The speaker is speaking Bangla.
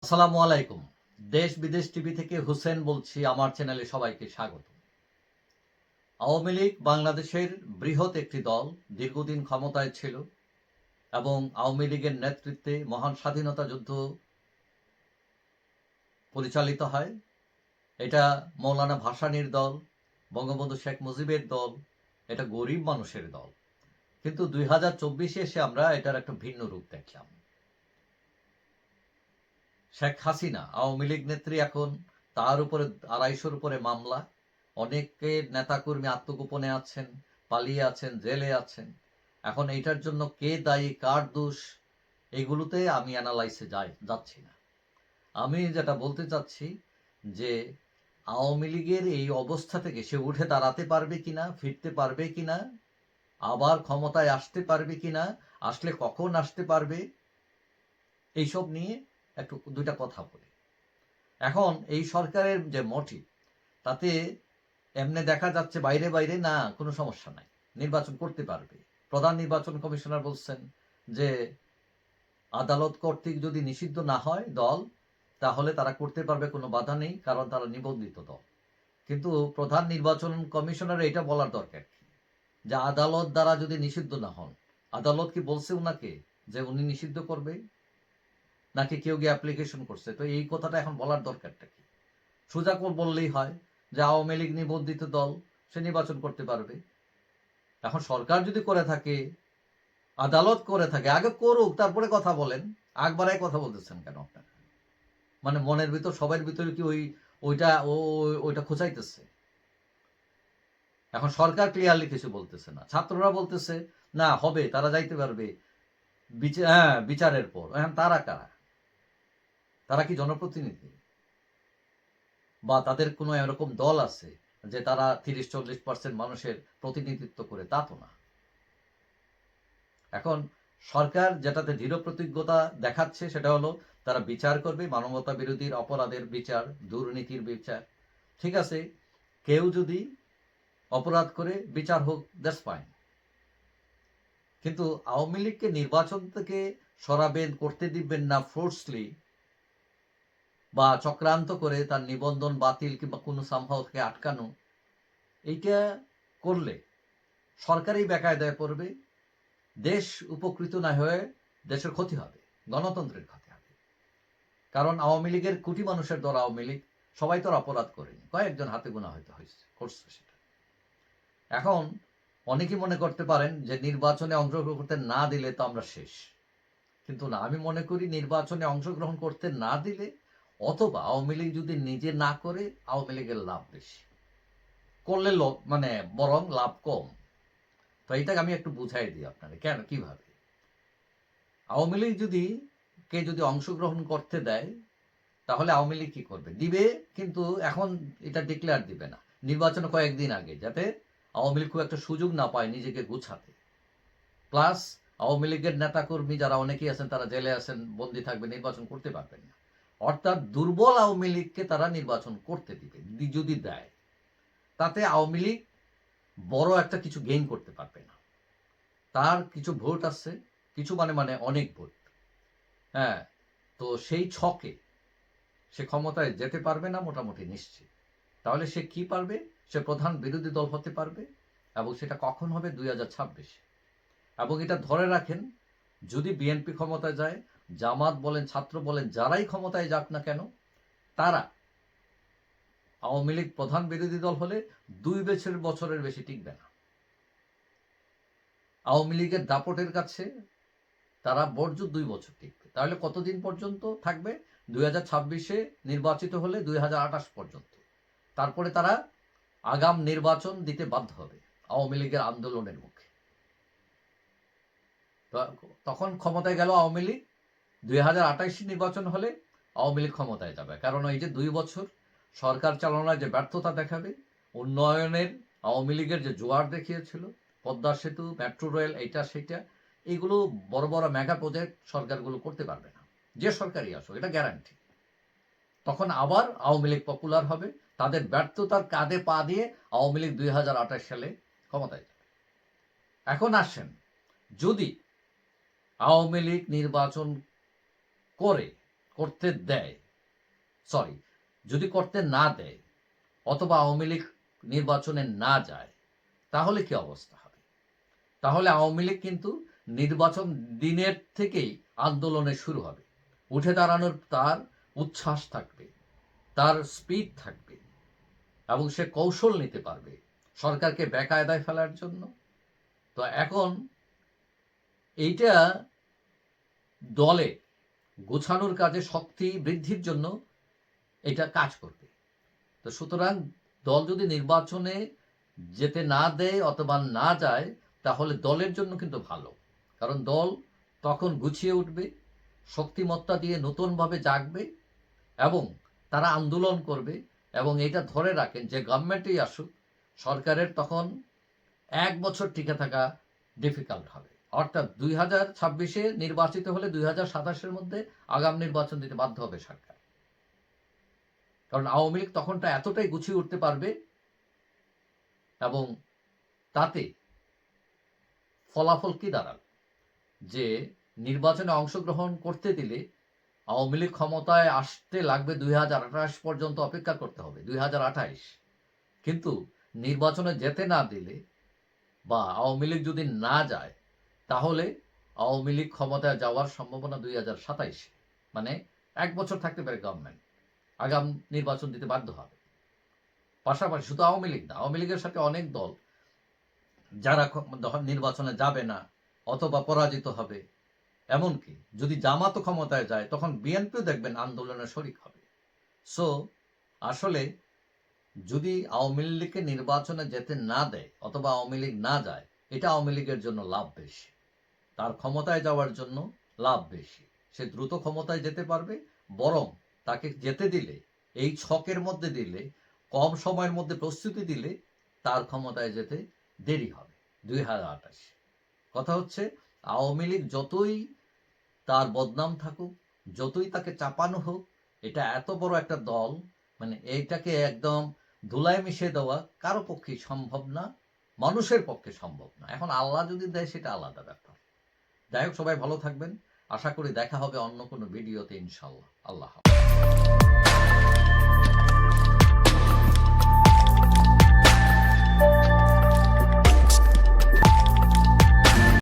আসসালামু আলাইকুম। দেশ বিদেশ টিভি থেকে হুসেন বলছি। আমার চ্যানেলে সবাইকে স্বাগত। আওয়ামী লীগ বাংলাদেশের বৃহৎ একটি দল, দীর্ঘদিন ক্ষমতায় ছিল এবং আওয়ামী লীগের নেতৃত্বে মহান স্বাধীনতা যুদ্ধ পরিচালিত হয়। এটা মৌলানা ভাসানীর দল, বঙ্গবন্ধু শেখ মুজিবের দল, এটা গরিব মানুষের দল। কিন্তু 2024-এ এসে আমরা এটার একটা ভিন্ন রূপ দেখলাম। শেখ হাসিনা আওয়ামী লীগ নেত্রী, এখন তার উপরে 250-র উপরে মামলা। অনেকে নেতাকর্মী আত্মগোপনে আছেন, পালিয়ে আছেন, জেলে আছেন। এখন এইটার জন্য কে দায়ী, কার দোষ, এগুলোতে আমি অ্যানালাইসে যাচ্ছি না। আমি যেটা বলতে চাচ্ছি যে আওয়ামী লীগের এই অবস্থা থেকে সে উঠে দাঁড়াতে পারবে কিনা, ফিরতে পারবে কিনা, আবার ক্ষমতায় আসতে পারবে কিনা, আসলে কখন আসতে পারবে, এইসব নিয়ে একটু দুইটা কথা বলি। এখন এই সরকারের যে মোটিভ, তাতে এমনি দেখা যাচ্ছে বাইরে বাইরে না, কোনো সমস্যা নাই, নির্বাচন করতে পারবে। প্রধান নির্বাচন কমিশনার বলছেন যে আদালত কর্তৃক যদি নিষিদ্ধ না হয় দল, তাহলে তারা করতে পারবে, কোনো বাধা নেই, কারণ তারা নিবন্ধিত দল। কিন্তু প্রধান নির্বাচন কমিশনার এটা বলার দরকার কি, যে আদালত দ্বারা যদি নিষিদ্ধ না হন, আদালত কি বলছে উনাকে যে উনি নিষিদ্ধ করবে, নাকি কেউ গিয়ে অ্যাপ্লিকেশন করছে? তো এই কথাটা এখন বলার দরকারটা কি? সোজা বললেই হয় যে আওয়ামী লীগ নিবন্ধিত দল, সে নির্বাচন করতে পারবে। এখন সরকার যদি করে থাকে, আদালত করে থাকে, আগে করুক, তারপরে কথা বলেন। আগ বাড়ায় কথা বলতেছেন কেন আপনারা? মানে মনের ভিতর, সবার ভিতরে কি ওইটা খোঁচাইতেছে? এখন সরকার ক্লিয়ারলি কিছু বলতেছে না, ছাত্ররা বলতেছে না হবে, তারা যাইতে পারবে বিচারের পর। এখন তারা কারা? তারা কি জনপ্রতিনিধি, বা তাদের কোনো এরকম দল আছে যে তারা 30-40% মানুষের প্রতিনিধিত্ব করে? তা তো না। এখন সরকার যেটাতে দৃঢ় প্রতিজ্ঞতা দেখাচ্ছে সেটা হলো তারা বিচার করবে, মানবতা বিরোধীর অপরাধের বিচার, দুর্নীতির বিচার। ঠিক আছে, কেউ যদি অপরাধ করে বিচার হোক, দ্যাটস ফাইন। কিন্তু আওয়ামী লীগকে নির্বাচন থেকে সরাবেন, করতে দিবেন না ফোর্সলি, বা চক্রান্ত করে তার নিবন্ধন বাতিল কিংবা কোনো সামহাওকে আটকানো, এইটা করলে সরকারই বেকায়দায় পড়বে, দেশ উপকৃত না হয়ে দেশের ক্ষতি হবে, গণতন্ত্রের ক্ষতি হবে। কারণ আওয়ামী লীগের কোটি মানুষের দল আওয়ামী লীগ, সবাই তো অপরাধ করেনি, কয়েকজন হাতে গোনা হয়তো করছে সেটা। এখন অনেকেই মনে করতে পারেন যে নির্বাচনে অংশগ্রহণ করতে না দিলে তো আমরা শেষ। কিন্তু না, আমি মনে করি নির্বাচনে অংশগ্রহণ করতে না দিলে, অথবা আওয়ামী লীগ যদি নিজে না করে, আওয়ামী লীগের লাভ বেশি, করলে মানে বরং লাভ কম। তো এইটাকে আমি একটু বুঝাই দিই আপনাকে কেন, কিভাবে। আওয়ামী লীগ যদি অংশগ্রহণ করতে দেয়, তাহলে আওয়ামী লীগ কি করবে? দিবে, কিন্তু এখন এটা ডিক্লেয়ার দিবে না, নির্বাচন কয়েকদিন আগে, যাতে আওয়ামী লীগ খুব একটা সুযোগ না পায় নিজেকে গুছাতে। প্লাস আওয়ামী লীগের নেতাকর্মী যারা অনেকেই আছেন, তারা জেলে আছেন, বন্দী থাকবে, নির্বাচন করতে পারবেন না। অর্থাৎ দুর্বল আওয়ামী লীগকে তারা নির্বাচন করতে দিবে, যদি দেয়। তাতে আওয়ামী লীগ বড় একটা কিছু গেইন করতে পারবে না। তার কিছু ভোট আছে, কিছু মানে অনেক ভোট, হ্যাঁ। তো সেই ছকে সে ক্ষমতায় যেতে পারবে না মোটামুটি নিশ্চিত। তাহলে সে কি পারবে? সে প্রধান বিরোধী দল হতে পারবে, এবং সেটা কখন হবে? 2026। এবং এটা ধরে রাখেন, যদি বিএনপি ক্ষমতায় যায়, জামাত বলেন, ছাত্র বলেন, যারাই ক্ষমতায় যাক না কেন, তারা আওয়ামী লীগ প্রধান বিরোধী দল হলে 2 বছরের বেশি টিকবে না। আওয়ামী লীগের দাপটের কাছে তারা বর্জ্য 2 বছর টিকবে। তাহলে কতদিন পর্যন্ত থাকবে? 2026-এ নির্বাচিত হলে 2028 পর্যন্ত। তারপরে তারা আগাম নির্বাচন দিতে বাধ্য হবে আওয়ামী লীগের আন্দোলনের মুখে। তখন ক্ষমতায় গেল আওয়ামী লীগ, 2028 নির্বাচন হলে আওয়ামী লীগ ক্ষমতায় যাবে। কারণ এই যে 2 বছর সরকার চালনায় যে ব্যর্থতা দেখাবে, উন্নয়নের আওয়ামী লীগের যে জোয়ার দেখিয়েছিল, পদ্মা সেতু, মেট্রো রেল, এইটা সেটা, এইগুলো বড় বড় মেগা প্রজেক্ট সরকারগুলো করতে পারবে না, যে সরকারই আসুক, এটা গ্যারান্টি। তখন আবার আওয়ামী লীগ পপুলার হবে, তাদের ব্যর্থতার কাঁধে পা দিয়ে আওয়ামী লীগ 2028 সালে ক্ষমতায় যাবে। এখন আসেন, যদি আওয়ামী লীগ নির্বাচন করতে দেয়, সরি, যদি করতে না দেয় অথবা আওয়ামী লীগ নির্বাচনে না যায়, তাহলে কি অবস্থা হবে? তাহলে আওয়ামী লীগ কিন্তু নির্বাচন দিনের থেকেই আন্দোলনে শুরু হবে, উঠে দাঁড়ানোর তার উচ্ছ্বাস থাকবে, তার স্পিড থাকবে, এবং সে কৌশল নিতে পারবে সরকারকে বেকায়দায় ফেলার জন্য। তো এখন এইটা দলে গোছানোর কাজে, শক্তি বৃদ্ধির জন্য এটা কাজ করবে। তো সুতরাং দল যদি নির্বাচনে যেতে না দেয় অথবা না যায়, তাহলে দলের জন্য কিন্তু ভালো, কারণ দল তখন গুছিয়ে উঠবে, শক্তিমত্তা দিয়ে নতুনভাবে জাগবে এবং তারা আন্দোলন করবে। এবং এটা ধরে রাখেন যে গভর্নমেন্টই আসুক, সরকারের তখন 1 বছর টিকে থাকা ডিফিকাল্ট হবে। অর্থাৎ 2026-এ নির্বাচিত হলে 2027-এর মধ্যে আগাম নির্বাচন দিতে বাধ্য হবে সরকার, কারণ আওয়ামী লীগ তখনটা এতটাই গুছিয়ে উঠতে পারবে এবং তাতে ফলাফল কি দাঁড়াবে যে নির্বাচনে অংশগ্রহণ করতে দিলে আওয়ামী লীগ ক্ষমতায় আসতে লাগবে 2028 পর্যন্ত অপেক্ষা করতে হবে, 2028। কিন্তু নির্বাচনে যেতে না দিলে বা আওয়ামী লীগ যদি না যায়, তাহলে আওয়ামী লীগ ক্ষমতায় যাওয়ার সম্ভাবনা 2027, মানে 1 বছর থাকতে পারে গভর্নমেন্ট, আগাম নির্বাচন দিতে বাধ্য হবে। পাশাপাশি শুধু আওয়ামী লীগ না, আওয়ামী লীগের সাথে অনেক দল যারা নির্বাচনে যাবে না অথবা পরাজিত হবে। এমনকি যদি জামাতও ক্ষমতায় যায়, তখন বিএনপিও দেখবেন আন্দোলনে শরিক হবে। সো আসলে যদি আওয়ামী লীগকে নির্বাচনে যেতে না দেয় অথবা আওয়ামী লীগ না যায়, এটা আওয়ামী লীগের জন্য লাভ বেশি, তার ক্ষমতায় যাওয়ার জন্য লাভ বেশি। সে দ্রুত ক্ষমতায় যেতে পারবে, বরং তাকে যেতে দিলে, এই ছকের মধ্যে দিলে, কম সময়ের মধ্যে প্রস্তুতি দিলে তার ক্ষমতায় যেতে দেরি হবে 2028। কথা হচ্ছে আওয়ামী লীগ যতই তার বদনাম থাকুক, যতই তাকে চাপানো হোক, এটা এত বড় একটা দল, মানে এইটাকে একদম ধুলায় মিশিয়ে দেওয়া কারো পক্ষে সম্ভব না, মানুষের পক্ষে সম্ভব না। এখন আল্লাহ যদি দেয় সেটা আলাদা ব্যাপার। যাই হোক, সবাই ভালো থাকবেন, আশা করি দেখা হবে অন্য কোনো ভিডিওতে ইনশাআল্লাহ। আল্লাহ হাফেজ।